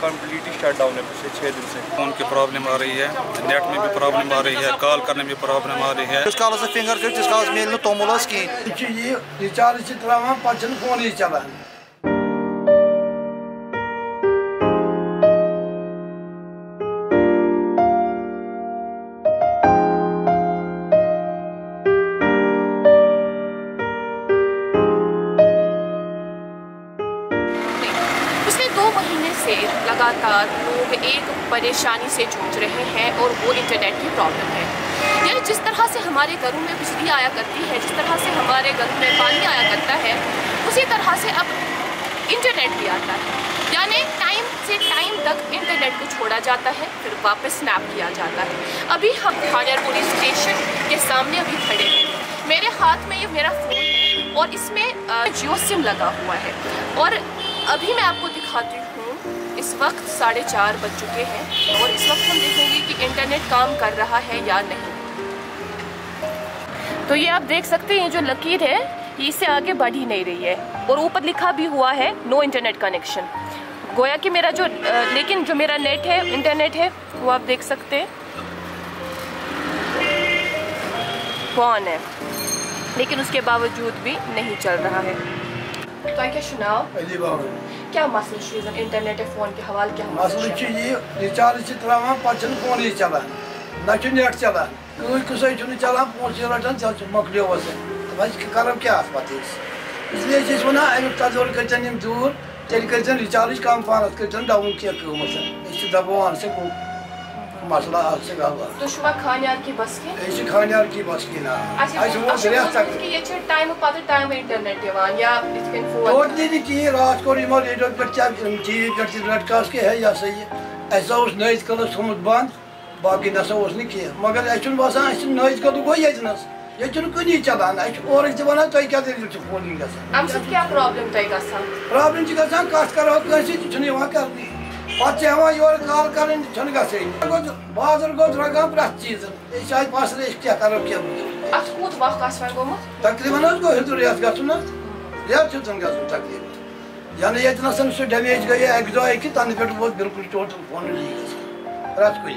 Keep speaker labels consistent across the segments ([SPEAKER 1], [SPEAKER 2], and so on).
[SPEAKER 1] Completely shut down है पिछले 6 दिन से। फ़ोन की प्रॉब्लम आ रही है, नेट में भी प्रॉब्लम आ रही है, कॉल करने में प्रॉब्लम आ रही है।
[SPEAKER 2] जिस काल से फिंगर कर जिस काल मेल तोमुल की
[SPEAKER 3] रिचार्ज तरावान पे फोन चलान।
[SPEAKER 4] से लगातार लोग एक परेशानी से जूझ रहे हैं और वो इंटरनेट की प्रॉब्लम है। यानी जिस तरह से हमारे घरों में बिजली आया करती है, जिस तरह से हमारे घरों में पानी आया करता है, उसी तरह से अब इंटरनेट भी आता है। यानी टाइम से टाइम तक इंटरनेट को छोड़ा जाता है, फिर वापस स्नैप किया जाता है। अभी हम खानियार पुलिस स्टेशन के सामने अभी खड़े हैं। मेरे हाथ में ये मेरा फ़ोन है और इसमें जियो सिम लगा हुआ है और अभी मैं आपको दिखाती हूँ। इस वक्त 4:30 बज चुके हैं और इस वक्त हम देखेंगे कि इंटरनेट काम कर रहा है या नहीं। तो ये आप देख सकते हैं, ये जो लकीर है ये इससे आगे बढ़ ही नहीं रही है और ऊपर लिखा भी हुआ है नो इंटरनेट कनेक्शन। गोया कि मेरा जो लेकिन जो मेरा नेट है, इंटरनेट है, वो आप देख सकते हैं ऑन है, लेकिन उसके बावजूद भी नहीं चल रहा है। तो क्या सुनाओ, क्या मसला इंटरनेट फोन के हवाले क्या
[SPEAKER 3] मसला रिचार्ज तरावान पे फोन चलान, ना नेट चलान, कस चलान, पोस रटान मकलियो कर क्या पे। इसलिए वन अमुक तजुर कर दूर, तेल कर रिचार्ज कम पान कर डाउन क्या दबान से मसला
[SPEAKER 4] तो खानियार की बस की
[SPEAKER 3] खानियार की बस की ना
[SPEAKER 4] टाइम पद टाइम इंटरनेट या
[SPEAKER 3] टोटली रात को रेडियो पे टीवी पे ब्रॉडकास्ट के है या सही ऐसा नज कल थोमुत बंद, बाकी नसा मगर बसान नज कल गो ये कुनी चलान और वन तुम क्या फोन प्रॉब्लम कत करो कर पे योर कॉल कर बाजार गो रगान प्रत चीज शायद पास क्या करो क्या तकरीबन गो हूँ रेत गन रेत तकरीबन यानी ये सह डैमेज गई अक दह कि तन पे वो बिल्कुल टोटल फोन रत कुछ।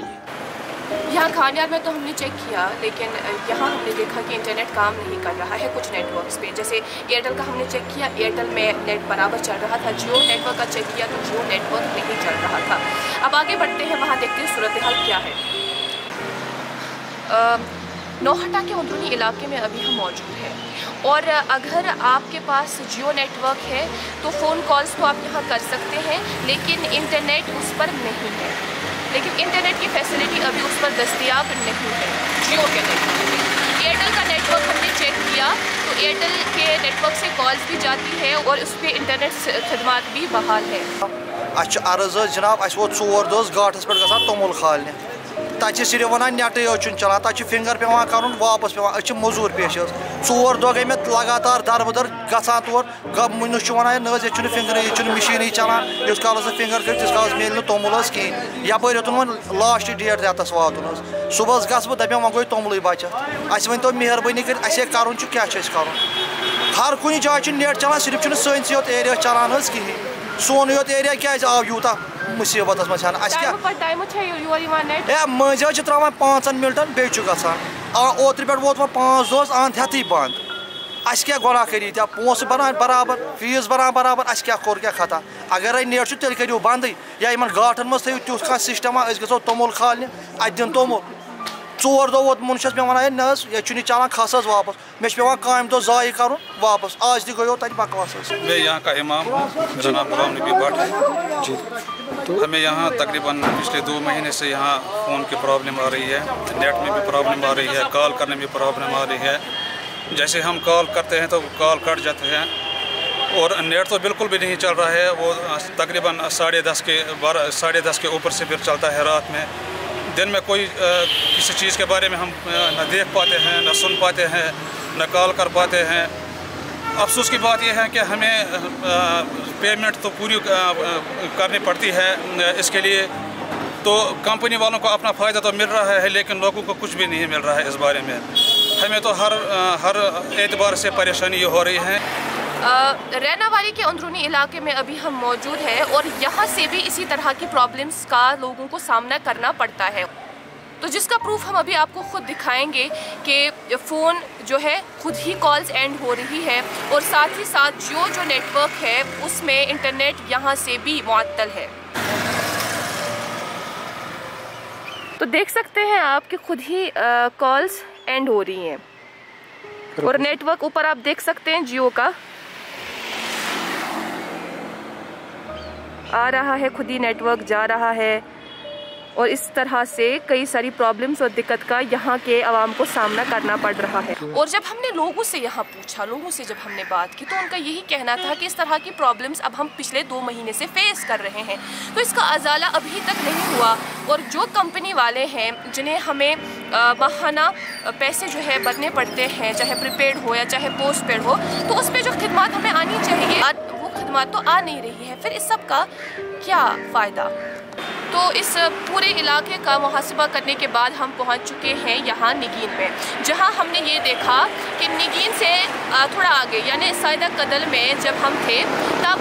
[SPEAKER 4] यहाँ खानियार में तो हमने चेक किया, लेकिन यहाँ हमने देखा कि इंटरनेट काम नहीं कर रहा है कुछ नेटवर्क्स पे। जैसे एयरटेल का हमने चेक किया, एयरटेल में नेट बराबर चल रहा था। जियो नेटवर्क का चेक किया तो जियो नेटवर्क नहीं चल रहा था। अब आगे बढ़ते हैं, वहाँ देखते हैं सूरत हाल क्या है। नौहट्टा के अंदरूनी इलाके में अभी हम मौजूद हैं और अगर आपके पास जियो नेटवर्क है तो फ़ोन कॉल्स तो आप यहाँ कर सकते हैं, लेकिन इंटरनेट उस पर नहीं है। लेकिन इंटरनेट की फैसिलिटी अभी उस पर दस्तयाब नहीं है जियो के नेटवर्क में। एयरटेल का नेटवर्क हमने चेक किया तो एयरटेल के नेटवर्क से कॉल्स भी जाती है और उस पर इंटरनेट खदमात भी बहाल है।
[SPEAKER 2] अर्ज जनाब वो 4 दोस घाटस पे गसान तोमुल खालने, तक सिर्फ वन नेट चलान, तक फिंगर पे कर वापस पे मजूर पेश 4 दह गई मे लगातार दरबदर गसान तौर मुनस वन न फिंगर ये मशीन चलान इस काल फिंगर कर जिस काल मिल तोमुल कहें यप वो लास्ट डेट रेतस वातन सुबह गस बह दपे वो गई तोमुल बचत। अस वन तो मेहरबानी कर कर क्या कर हर कुछ जाए नेट चलान, सिर्फ सैनस योत एरिया चलान कहें। सोन योत एरिया क्या आव यूता मुसीबत मज मज त्रावान 5 मिनटन बे ओत्र पे वोत 5 दोस अंत हेत बंद। अस क्या गुनाह करी त्या पोस बनान बराबर, फीस बनान बराबर, अस क्या कोर क्या खता। अगर नेट तेल करो बंद या इन गाठन मज थो तुथ कह सिस्टमा गो तोमुल खालने अत दिन तोमुल 4 दह वोत मुनशस पे वन न ये चलान खस वापस मे पे काम दो जाय कर वापस आज तक गयो तक बकवास।
[SPEAKER 1] मैं यहाँ का इमाम मेरा नाम गुलाम नबी भट्ट है जी। तो हमें यहाँ तकरीबन पिछले 2 महीने से यहाँ फ़ोन की प्रॉब्लम आ रही है, नेट में भी प्रॉब्लम आ रही है, कॉल करने में प्रॉब्लम आ रही है। जैसे हम कॉल करते हैं तो कॉल कट जाते हैं और नेट तो बिल्कुल भी नहीं चल रहा है। वो तकरीबन 10:30 के ऊपर से फिर चलता है रात में। दिन में कोई किसी चीज़ के बारे में हम न देख पाते हैं, न सुन पाते हैं, न कॉल कर पाते हैं। अफसोस की बात यह है कि हमें पेमेंट तो पूरी करनी पड़ती है इसके लिए, तो कंपनी वालों को अपना फ़ायदा तो मिल रहा है लेकिन लोगों को कुछ भी नहीं मिल रहा है इस बारे में। हमें तो हर एतबार से परेशानी हो रही है।
[SPEAKER 4] रैनावाली के अंदरूनी इलाके में अभी हम मौजूद हैं और यहाँ से भी इसी तरह की प्रॉब्लम्स का लोगों को सामना करना पड़ता है। तो जिसका प्रूफ हम अभी आपको खुद दिखाएंगे कि फ़ोन जो है खुद ही कॉल्स एंड हो रही है और साथ ही साथ जो नेटवर्क है उसमें इंटरनेट यहाँ से भी मुअत्तल है। तो देख सकते हैं आप कि खुद ही कॉल्स एंड हो रही हैं और नेटवर्क ऊपर आप देख सकते हैं जियो का आ रहा है, खुद ही नेटवर्क जा रहा है और इस तरह से कई सारी प्रॉब्लम्स और दिक्कत का यहाँ के आवाम को सामना करना पड़ रहा है। और जब हमने लोगों से यहाँ पूछा, लोगों से जब हमने बात की तो उनका यही कहना था कि इस तरह की प्रॉब्लम्स अब हम पिछले 2 महीने से फेस कर रहे हैं, तो इसका अजाला अभी तक नहीं हुआ। और जो कंपनी वाले हैं जिन्हें हमें माहाना पैसे जो है भरने पड़ते हैं, चाहे प्रीपेड हो या चाहे पोस्ट पेड हो, तो उस पर जो खिदमत हमें आनी चाहिए वो खिदमत तो आ नहीं रही है। फिर इस सब का क्या फ़ायदा? तो इस पूरे इलाके का मुहासिबा करने के बाद हम पहुंच चुके हैं यहाँ निगीन में, जहाँ हमने ये देखा कि निगीन से थोड़ा आगे यानी साइदा कदल में जब हम थे तब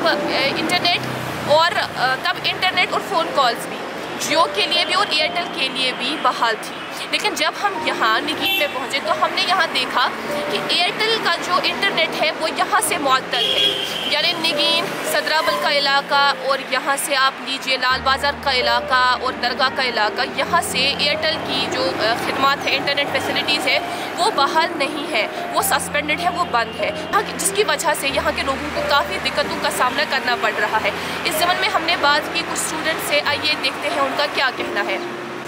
[SPEAKER 4] इंटरनेट और फ़ोन कॉल्स भी जियो के लिए भी और एयरटेल के लिए भी बहाल थी। लेकिन जब हम यहाँ निगीन में पहुँचे तो हमने यहाँ देखा कि एयरटेल का जो इंटरनेट है वो यहाँ से मुअत्तल है, यानी निगीन, सदराबल का इलाका और यहाँ से आप लीजिए लाल बाज़ार का इलाका और दरगाह का इलाका, यहाँ से एयरटेल की जो खिदमत है, इंटरनेट फैसिलिटीज़ है वो बहाल नहीं है, वो सस्पेंडेड है, वो बंद है, जिसकी वजह से यहाँ के लोगों को काफ़ी दिक्कतों का सामना करना पड़ रहा है। इस ज़मन में हमने बात की कुछ स्टूडेंट से, आइए देखते हैं उनका क्या कहना है।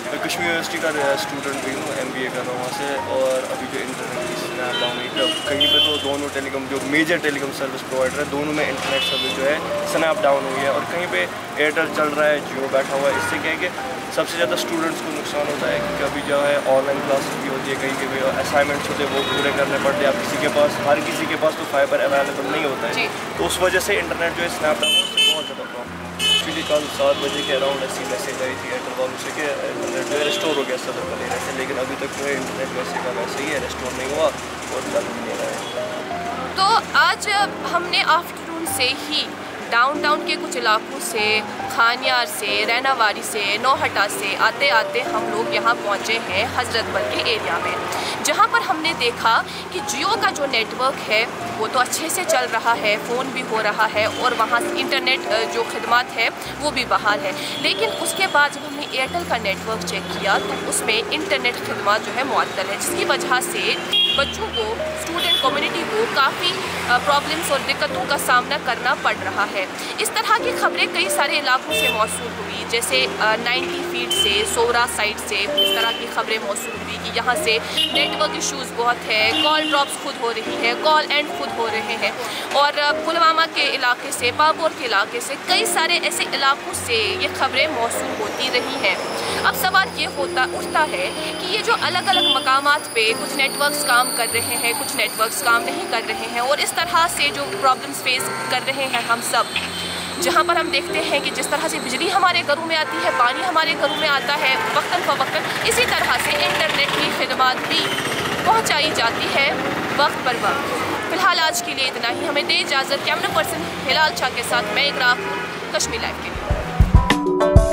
[SPEAKER 5] मैं कश्मीर यूनिवर्सिटी का स्टूडेंट भी हूँ, MBA कर रहा हूँ वहाँ से। और अभी जो इंटरनेट की स्नैप डाउन हुई तब कहीं पे तो दोनों टेलीकॉम जो मेजर टेलीकॉम सर्विस प्रोवाइडर है दोनों में इंटरनेट सर्विस जो है स्नैप डाउन हुई है और कहीं पे एयरटेल चल रहा है, जियो बैठा हुआ है। इससे क्या है कि सबसे ज़्यादा स्टूडेंट्स को नुकसान होता है क्योंकि अभी जो है ऑनलाइन क्लासेस भी होती है, कहीं भी असाइनमेंट्स होते हैं वो पूरे करने पड़ते हैं। अब किसी के पास, हर किसी के पास तो फाइबर अवेलेबल नहीं होता है, तो उस वजह से इंटरनेट जो है स्नैप डाउन उससे बहुत ज़्यादा प्रॉब्लम। एक्चुअली कल 7 बजे के अराउंड ऐसी मैसेज आई थी एयरटेल वालों से कि इंटरनेट जो है रिस्टोर हो गया सदर का लेने से, लेकिन अभी तक जो है इंटरनेट वैसे का वैसे ही है, रिस्टोर नहीं हुआ और चल भी नहीं रहा है।
[SPEAKER 4] तो आज हमने आफ्टरनून से ही डाउनटाउन के कुछ इलाकों से, खानियार से, रैनावाली से, नौहटा से आते आते हम लोग यहाँ पहुँचे हैं हजरत बल के एरिया में, जहाँ पर हमने देखा कि जियो का जो नेटवर्क है वो तो अच्छे से चल रहा है, फ़ोन भी हो रहा है और वहाँ इंटरनेट जो खिदमत है वो भी बहाल है। लेकिन उसके बाद जब हमने एयरटेल का नेटवर्क चेक किया तो उसमें इंटरनेट खिदमत जो है मुअत्तल है, जिसकी वजह से बच्चों को, स्टूडेंट कम्युनिटी को काफ़ी प्रॉब्लम्स और दिक्कतों का सामना करना पड़ रहा है। इस तरह की खबरें कई सारे इलाकों से मौसूल हुई, जैसे 90 फीट से, सोरा साइड से इस तरह की खबरें मौसूल हुई कि यहाँ से नेटवर्क इश्यूज़ बहुत है, कॉल ड्रॉप्स खुद हो रही है, कॉल एंड खुद हो रहे हैं। और पुलवामा के इलाके से, पापोर के इलाके से, कई सारे ऐसे इलाकों से ये खबरें मौसूल होती रही हैं। अब सवाल ये उठता है कि ये जो अलग अलग मकामात पे कुछ नेटवर्क्स काम कर रहे हैं, कुछ नेटवर्क्स काम नहीं कर रहे हैं और इस तरह से जो प्रॉब्लम्स फेस कर रहे हैं हम सब, जहाँ पर हम देखते हैं कि जिस तरह से बिजली हमारे घरों में आती है, पानी हमारे घरों में आता है वक्तन फ़वक्तन, इसी तरह से इंटरनेट की खिदमत भी पहुँचाई जाती है वक्त पर वक्त। फ़िलहाल आज के लिए इतना ही, हमें दे इजाज़त। कैमरा पर्सन हिलाल शाह के साथ मैं इकरार हूँ, कश्मीर लाइव के लिए।